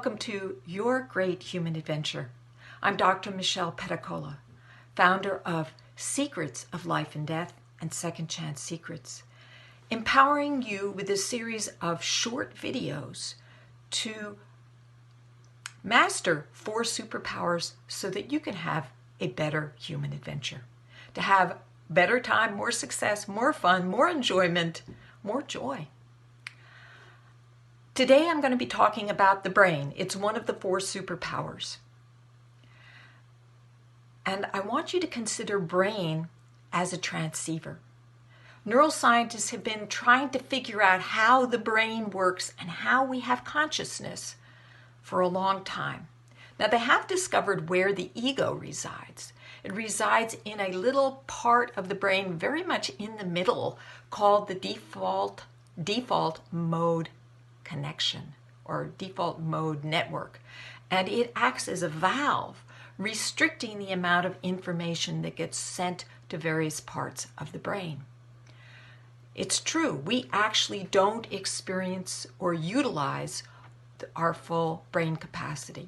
welcome to Your Great Human Adventure. I'm Dr. Michelle Peticolas, founder of Secrets of Life and Death and Second Chance Secrets, empowering you with a series of short videos to master 4 superpowers so that you can have a better human adventure, to have better time, more success, more fun, more enjoyment, more joy. Today I'm going to be talking about the brain. It's one of the 4 superpowers. And I want you to consider brain as a transceiver. Neuroscientists have been trying to figure out how the brain works and how we have consciousness for a long time. Now they have discovered where the ego resides. It resides in a little part of the brain very much in the middle called the default mode connection or default mode network, and it acts as a valve restricting the amount of information that gets sent to various parts of the brain. It's true, we actually don't experience or utilize our full brain capacity.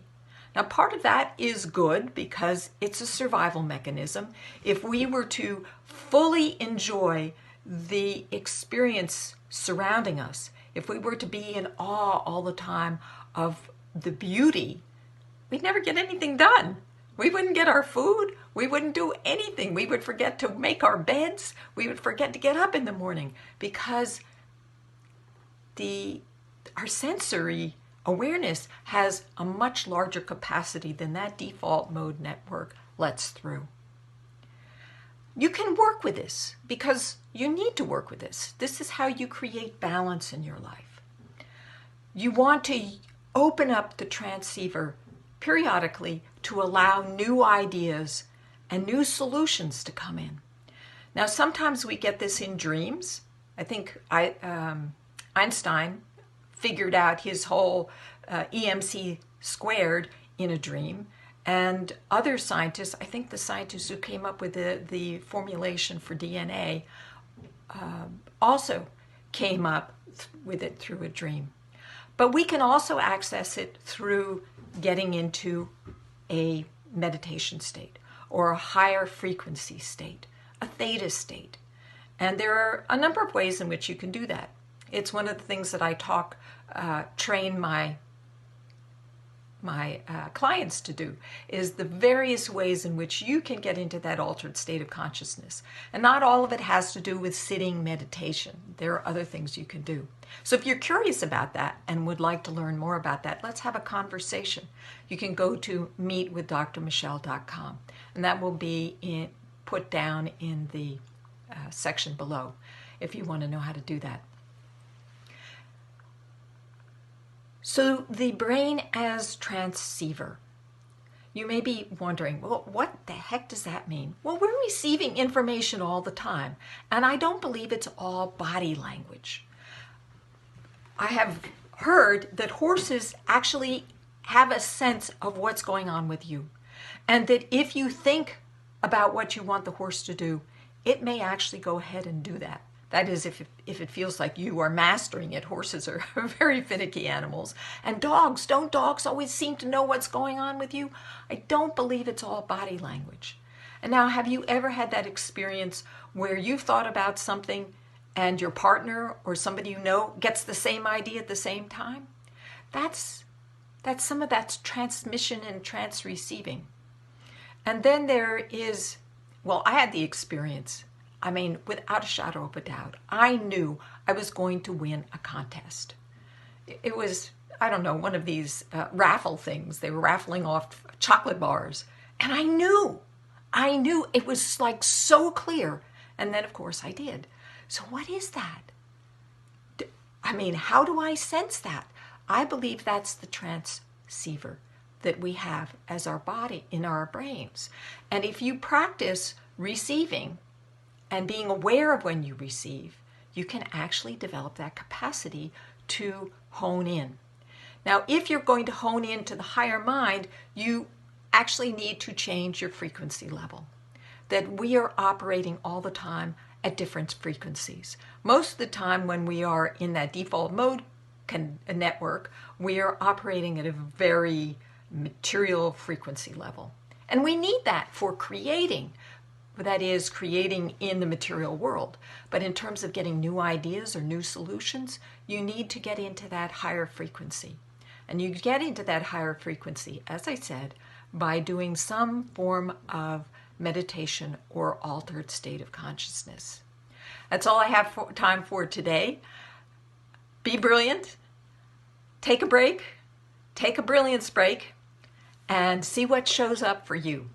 Now part of that is good because it's a survival mechanism. If we were to fully enjoy the experience surrounding us, if we were to be in awe all the time of the beauty, we'd never get anything done. We wouldn't get our food. We wouldn't do anything. We would forget to make our beds. We would forget to get up in the morning because our sensory awareness has a much larger capacity than that default mode network lets through. You can work with this because you need to work with this. This is how you create balance in your life. You want to open up the transceiver periodically to allow new ideas and new solutions to come in. Now, sometimes we get this in dreams. I think Einstein figured out his whole EMC squared in a dream. And other scientists, I think the scientists who came up with the formulation for DNA also came up with it through a dream. But we can also access it through getting into a meditation state or a higher frequency state, a theta state. And there are a number of ways in which you can do that. It's one of the things that I train my clients to do, is the various ways in which you can get into that altered state of consciousness. And not all of it has to do with sitting meditation. There are other things you can do. So if you're curious about that and would like to learn more about that, let's have a conversation. You can go to meetwithdrmichelle.com, and that will be put down in the section below if you want to know how to do that. So the brain as transceiver. You may be wondering, well, what the heck does that mean? Well, we're receiving information all the time, and I don't believe it's all body language. I have heard that horses actually have a sense of what's going on with you, and that if you think about what you want the horse to do, it may actually go ahead and do that. That is, if it feels like you are mastering it. Horses are very finicky animals. And don't dogs always seem to know what's going on with you? I don't believe it's all body language. And now, have you ever had that experience where you've thought about something and your partner or somebody you know gets the same idea at the same time? That's some of that's transmission and trans-receiving. And then there is, well, I had the experience. I mean, without a shadow of a doubt, I knew I was going to win a contest. It was, I don't know, one of these raffle things. They were raffling off chocolate bars. And I knew it was like so clear. And then, of course, I did. So what is that? I mean, how do I sense that? I believe that's the transceiver that we have as our body in our brains. And if you practice receiving and being aware of when you receive, you can actually develop that capacity to hone in. Now, if you're going to hone into the higher mind, you actually need to change your frequency level. That we are operating all the time at different frequencies. Most of the time when we are in that default mode network, we are operating at a very material frequency level. And we need that for creating, that is, creating in the material world. But in terms of getting new ideas or new solutions, you need to get into that higher frequency. And you get into that higher frequency, as I said, by doing some form of meditation or altered state of consciousness. That's all I have time for today. Be brilliant. Take a break. Take a brilliance break and see what shows up for you.